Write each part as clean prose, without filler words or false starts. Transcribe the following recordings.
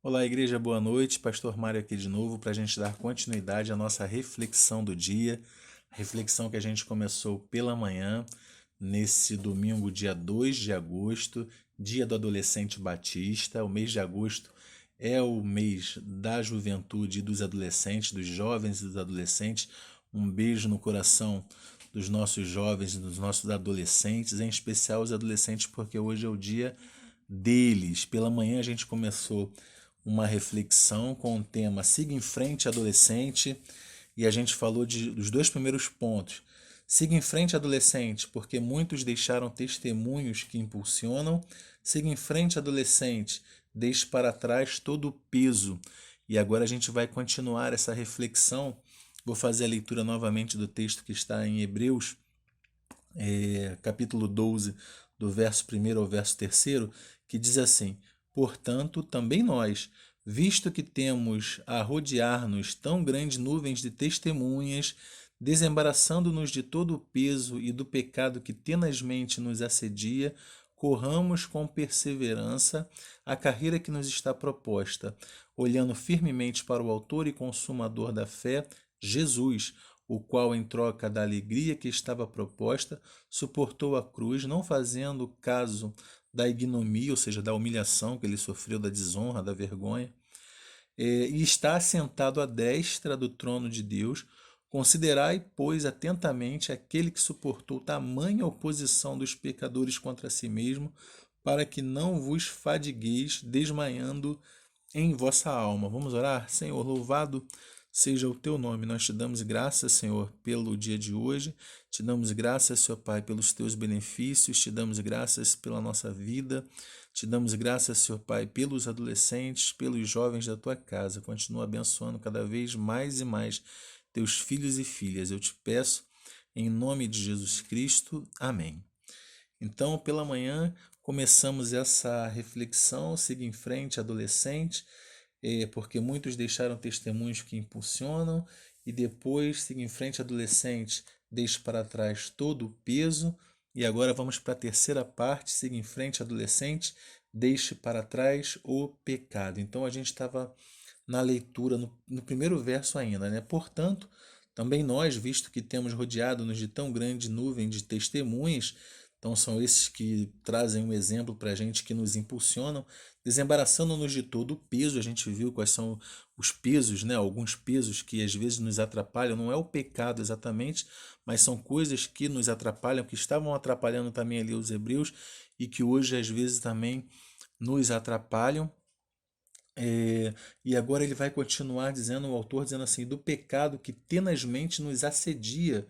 Olá, igreja, boa noite. Pastor Mário aqui de novo para a gente dar continuidade à nossa reflexão do dia. A reflexão que a gente começou pela manhã, nesse domingo, dia 2 de agosto, dia do adolescente batista. O mês de agosto é o mês da juventude e dos adolescentes, dos jovens e dos adolescentes. Um beijo no coração dos nossos jovens e dos nossos adolescentes, em especial os adolescentes, porque hoje é o dia deles. Pela manhã a gente começou uma reflexão com o tema Siga em Frente, Adolescente, e a gente falou dos dois primeiros pontos. Siga em frente, adolescente, porque muitos deixaram testemunhos que impulsionam. Siga em frente, adolescente, deixe para trás todo o peso. E agora a gente vai continuar essa reflexão. Vou fazer a leitura novamente do texto que está em Hebreus, capítulo 12, do verso 1 ao verso 3, que diz assim: Portanto, também nós, visto que temos a rodear-nos tão grandes nuvens de testemunhas, desembaraçando-nos de todo o peso e do pecado que tenazmente nos assedia, corramos com perseverança a carreira que nos está proposta, olhando firmemente para o Autor e Consumador da fé, Jesus, o qual, em troca da alegria que estava proposta, suportou a cruz, não fazendo caso da ignomia, ou seja, da humilhação que ele sofreu, da desonra, da vergonha, e está assentado à destra do trono de Deus. Considerai, pois, atentamente aquele que suportou tamanha oposição dos pecadores contra si mesmo, para que não vos fadigueis desmaiando em vossa alma. Vamos orar? Senhor, louvado seja o teu nome. Nós te damos graças, Senhor, pelo dia de hoje. Te damos graças, Senhor Pai, pelos teus benefícios. Te damos graças pela nossa vida. Te damos graças, Senhor Pai, pelos adolescentes, pelos jovens da tua casa. Continua abençoando cada vez mais e mais teus filhos e filhas. Eu te peço, em nome de Jesus Cristo. Amém. Então, pela manhã, começamos essa reflexão, siga em frente, adolescente, porque muitos deixaram testemunhos que impulsionam, e depois, siga em frente, adolescente, deixe para trás todo o peso, e agora vamos para a terceira parte, siga em frente, adolescente, deixe para trás o pecado. Então, a gente estava na leitura, no primeiro verso ainda, né? Portanto, também nós, visto que temos rodeado-nos de tão grande nuvem de testemunhas, então são esses que trazem um exemplo para a gente, que nos impulsionam, desembaraçando-nos de todo o peso. A gente viu quais são os pesos, né? Alguns pesos que às vezes nos atrapalham. Não é o pecado exatamente, mas são coisas que nos atrapalham, que estavam atrapalhando também ali os hebreus e que hoje às vezes também nos atrapalham. E agora ele vai continuar dizendo, o autor dizendo assim, do pecado que tenazmente nos assedia.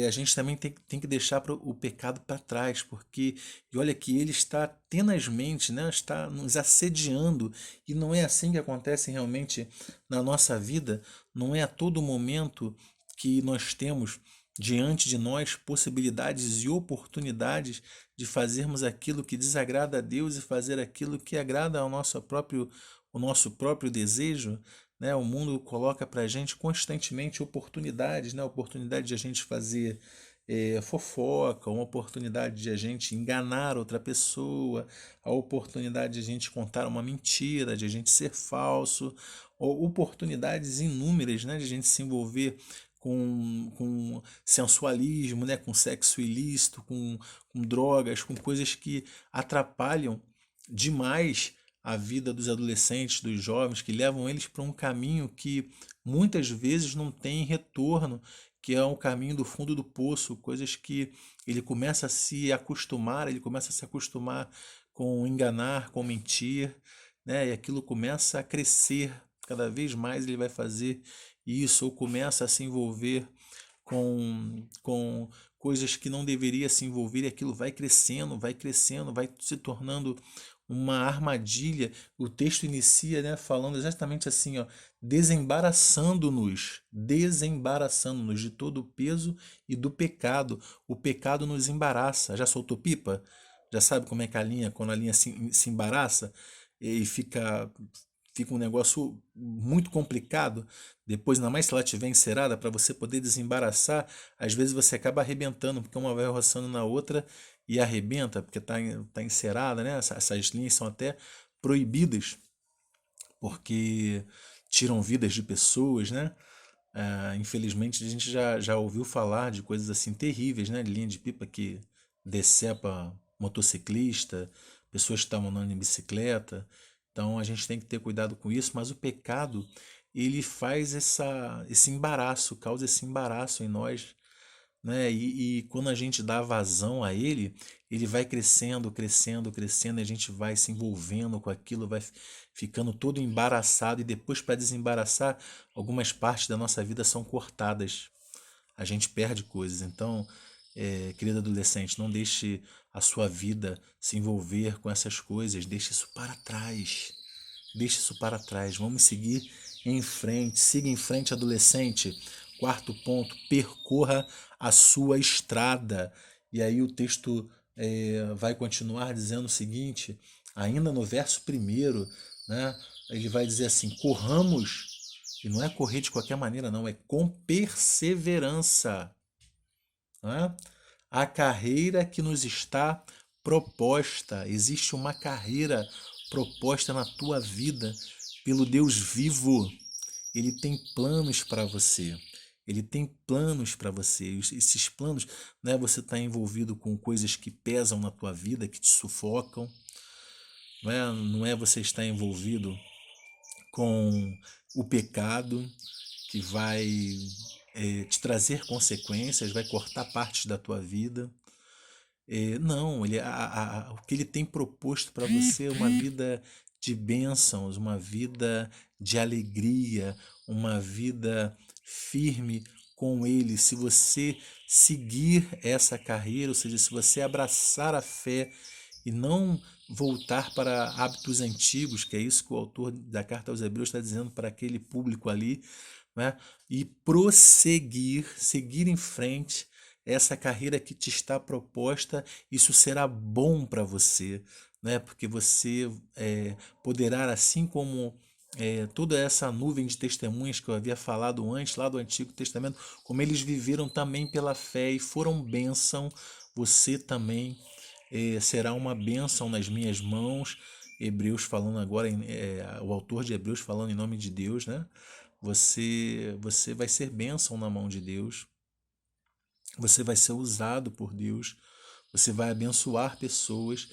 A gente também tem que deixar o pecado para trás, porque e olha que ele está tenazmente, né, está nos assediando, e não é assim que acontece realmente na nossa vida. Não é a todo momento que nós temos diante de nós possibilidades e oportunidades de fazermos aquilo que desagrada a Deus e fazer aquilo que agrada o nosso próprio desejo, né? O mundo coloca para a gente constantemente oportunidades, né? Oportunidade de a gente fazer fofoca, uma oportunidade de a gente enganar outra pessoa, a oportunidade de a gente contar uma mentira, de a gente ser falso, ou oportunidades inúmeras, né? De a gente se envolver com sensualismo, né? Com sexo ilícito, com drogas, com coisas que atrapalham demais a vida dos adolescentes, dos jovens, que levam eles para um caminho que muitas vezes não tem retorno, que é um caminho do fundo do poço, coisas que ele começa a se acostumar, ele começa a se acostumar com enganar, com mentir, né? E aquilo começa a crescer, cada vez mais ele vai fazer isso, ou começa a se envolver com coisas que não deveria se envolver, e aquilo vai crescendo, vai se tornando uma armadilha. O texto inicia, né, falando exatamente assim, ó, desembaraçando-nos de todo o peso e do pecado. O pecado nos embaraça. Já soltou pipa? Já sabe como é que a linha, quando a linha se embaraça e fica um negócio muito complicado. Depois, ainda mais se ela estiver encerada, para você poder desembaraçar, às vezes você acaba arrebentando, porque uma vai roçando na outra e arrebenta, porque tá encerada, né? Essas linhas são até proibidas porque tiram vidas de pessoas, né? Infelizmente a gente já ouviu falar de coisas assim terríveis, né? De linha de pipa que decepa motociclista, pessoas que estavam andando em bicicleta. Então a gente tem que ter cuidado com isso, mas o pecado ele faz esse embaraço, causa esse embaraço em nós, né? E quando a gente dá vazão a ele, ele vai crescendo, crescendo, crescendo, e a gente vai se envolvendo com aquilo, vai ficando todo embaraçado, e depois, para desembaraçar, algumas partes da nossa vida são cortadas. A gente perde coisas. Então, querido adolescente, não deixe a sua vida se envolver com essas coisas, deixe isso para trás. Deixe isso para trás. Vamos seguir em frente. Siga em frente, adolescente. Quarto ponto, percorra a sua estrada. E aí o texto vai continuar dizendo o seguinte, ainda no verso primeiro, né? Ele vai dizer assim: corramos, e não é correr de qualquer maneira, não, é com perseverança, né? A carreira que nos está proposta. Existe uma carreira proposta na tua vida pelo Deus vivo. Ele tem planos para você. Ele tem planos para você. Esses planos, né, você está envolvido com coisas que pesam na tua vida, que te sufocam. Não é você estar envolvido com o pecado que vai te trazer consequências, vai cortar partes da tua vida. Não, o que ele tem proposto para você é uma vida de bênçãos, uma vida de alegria, uma vida firme com ele. Se você seguir essa carreira, ou seja, se você abraçar a fé e não voltar para hábitos antigos, que é isso que o autor da carta aos Hebreus está dizendo para aquele público ali, né? E prosseguir, seguir em frente essa carreira que te está proposta, isso será bom para você, né? Porque você poderá, assim como toda essa nuvem de testemunhas que eu havia falado antes, lá do Antigo Testamento, como eles viveram também pela fé e foram bênção, você também será uma bênção nas minhas mãos. Hebreus falando agora, o autor de Hebreus falando em nome de Deus, né? Você vai ser bênção na mão de Deus, você vai ser usado por Deus, você vai abençoar pessoas.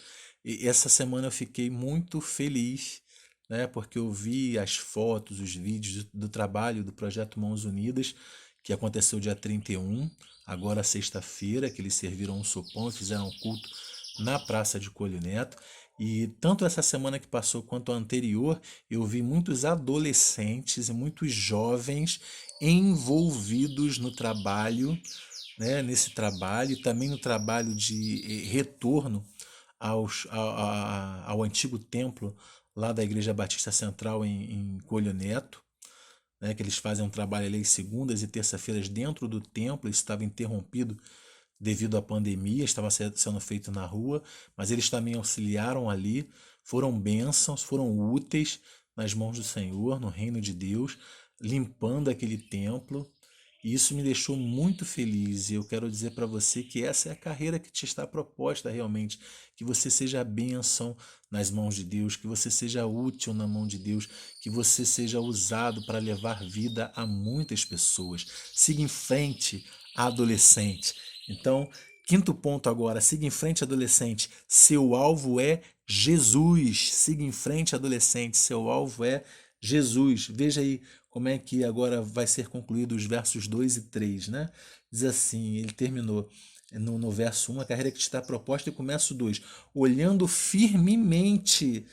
E essa semana eu fiquei muito feliz, né? Porque eu vi as fotos, os vídeos do trabalho do Projeto Mãos Unidas, que aconteceu dia 31, agora sexta-feira, que eles serviram um sopão e fizeram um culto na Praça de Coelho Neto. E tanto essa semana que passou quanto a anterior, eu vi muitos adolescentes e muitos jovens envolvidos no trabalho, né, nesse trabalho, e também no trabalho de retorno ao antigo templo lá da Igreja Batista Central em Coelho Neto, né, que eles fazem um trabalho ali segundas e terça-feiras dentro do templo. Isso estava interrompido devido à pandemia, estava sendo feito na rua, mas eles também auxiliaram ali, foram bênçãos, foram úteis nas mãos do Senhor, no reino de Deus, limpando aquele templo. E isso me deixou muito feliz, e eu quero dizer para você que essa é a carreira que te está proposta realmente, que você seja bênção nas mãos de Deus, que você seja útil na mão de Deus, que você seja usado para levar vida a muitas pessoas. Siga em frente, adolescente. Então, quinto ponto agora, siga em frente, adolescente. Seu alvo é Jesus. Siga em frente, adolescente. Seu alvo é Jesus. Veja aí como é que agora vai ser concluído os versos 2 e 3, né? Diz assim, ele terminou no verso 1, a carreira que te está proposta, e começa o 2. Olhando firmemente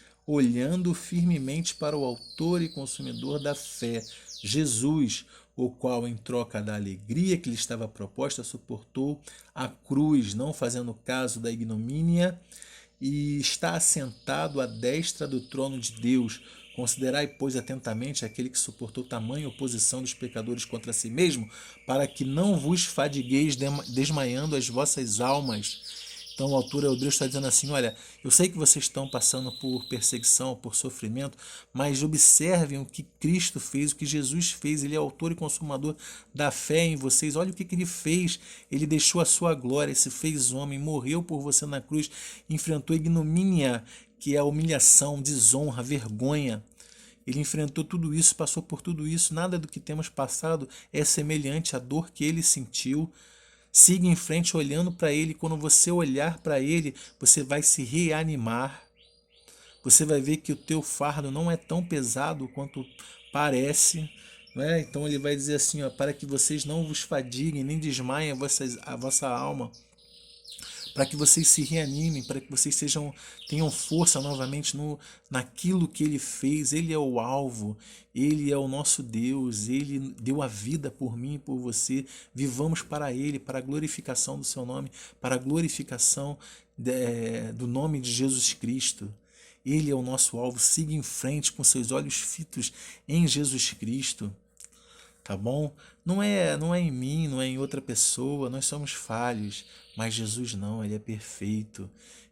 para o autor e consumidor da fé, Jesus, o qual, em troca da alegria que lhe estava proposta, suportou a cruz, não fazendo caso da ignomínia, e está assentado à destra do trono de Deus. Considerai, pois, atentamente aquele que suportou tamanha oposição dos pecadores contra si mesmo, para que não vos fadigueis desmaiando as vossas almas. Então o autor Hebreus está dizendo assim, olha, eu sei que vocês estão passando por perseguição, por sofrimento, mas observem o que Cristo fez, o que Jesus fez. Ele é autor e consumador da fé em vocês. Olha o que ele fez. Ele deixou a sua glória, se fez homem, morreu por você na cruz, enfrentou a ignomínia, que é a humilhação, desonra, vergonha. ele enfrentou tudo isso, passou por tudo isso. Nada do que temos passado é semelhante à dor que ele sentiu. Siga em frente olhando para ele. Quando você olhar para ele, você vai se reanimar. Você vai ver que o teu fardo não é tão pesado quanto parece. Né? Então ele vai dizer assim, ó, para que vocês não vos fadiguem, nem desmaiem a vossa alma, para que vocês se reanimem, para que vocês tenham força novamente naquilo que ele fez. Ele é o alvo, ele é o nosso Deus, ele deu a vida por mim e por você. Vivamos para ele, para a glorificação do seu nome, para a glorificação do nome de Jesus Cristo. Ele é o nosso alvo. Siga em frente com seus olhos fitos em Jesus Cristo. Tá bom? Não é em mim, não é em outra pessoa, nós somos falhos, mas Jesus não, ele é perfeito.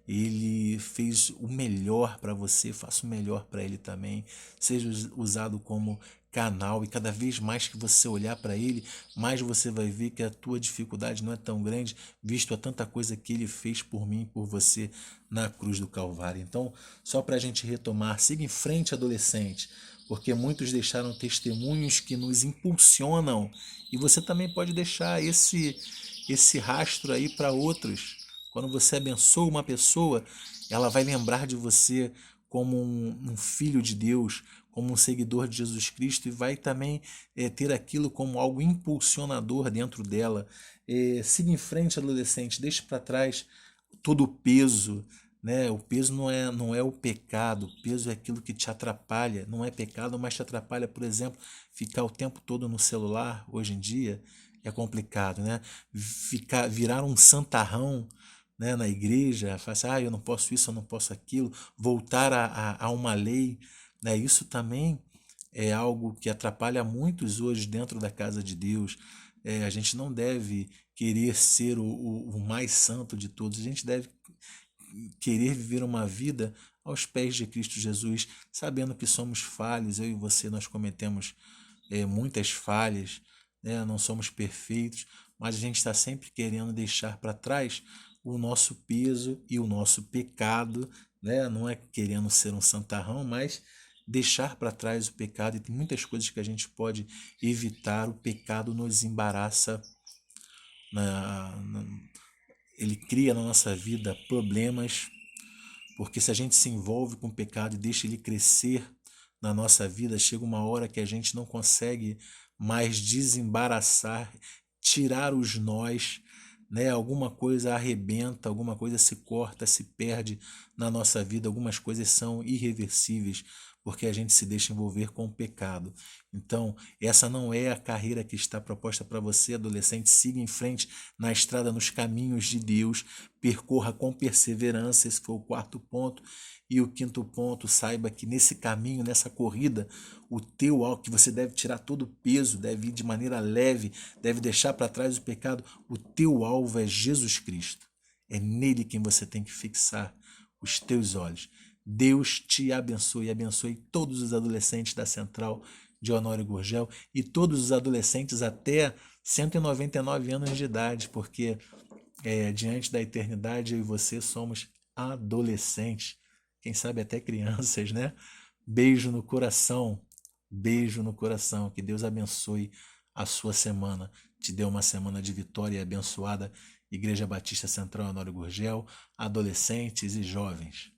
Ele fez o melhor para você, faça o melhor para ele também. Seja usado como canal e cada vez mais que você olhar para ele, mais você vai ver que a tua dificuldade não é tão grande, visto a tanta coisa que ele fez por mim e por você na cruz do Calvário. Então, só para a gente retomar, siga em frente, adolescente, porque muitos deixaram testemunhos que nos impulsionam e você também pode deixar esse rastro aí para outros. Quando você abençoa uma pessoa, ela vai lembrar de você como um filho de Deus, como um seguidor de Jesus Cristo e vai também ter aquilo como algo impulsionador dentro dela. Siga em frente, adolescente, deixe para trás todo o peso, né? O peso não é o pecado, o peso é aquilo que te atrapalha. Não é pecado, mas te atrapalha, por exemplo, ficar o tempo todo no celular hoje em dia é complicado, né? Virar um santarrão, né, na igreja, falar assim, eu não posso isso, eu não posso aquilo, voltar a uma lei, né? Isso também é algo que atrapalha muitos hoje dentro da casa de Deus. A gente não deve querer ser o mais santo de todos, a gente deve querer viver uma vida aos pés de Cristo Jesus, sabendo que somos falhos, eu e você, nós cometemos muitas falhas, né? Não somos perfeitos, mas a gente está sempre querendo deixar para trás o nosso peso e o nosso pecado, né? Não é querendo ser um santarrão, mas deixar para trás o pecado, e tem muitas coisas que a gente pode evitar. O pecado nos embaraça, na, na, ele cria na nossa vida problemas, porque se a gente se envolve com o pecado e deixa ele crescer na nossa vida, chega uma hora que a gente não consegue mais desembaraçar, tirar os nós, né? Alguma coisa arrebenta, alguma coisa se corta, se perde na nossa vida, algumas coisas são irreversíveis, porque a gente se deixa envolver com o pecado. Então, essa não é a carreira que está proposta para você, adolescente. Siga em frente na estrada, nos caminhos de Deus, percorra com perseverança, esse foi o quarto ponto. E o quinto ponto, saiba que nesse caminho, nessa corrida, o teu alvo, que você deve tirar todo o peso, deve ir de maneira leve, deve deixar para trás o pecado, o teu alvo é Jesus Cristo. É nele quem você tem que fixar os teus olhos. Deus te abençoe e abençoe todos os adolescentes da Central de Honório Gurgel e todos os adolescentes até 199 anos de idade, porque diante da eternidade eu e você somos adolescentes, quem sabe até crianças, né? Beijo no coração, beijo no coração, que Deus abençoe a sua semana, te dê uma semana de vitória e abençoada. Igreja Batista Central Honório Gurgel, adolescentes e jovens.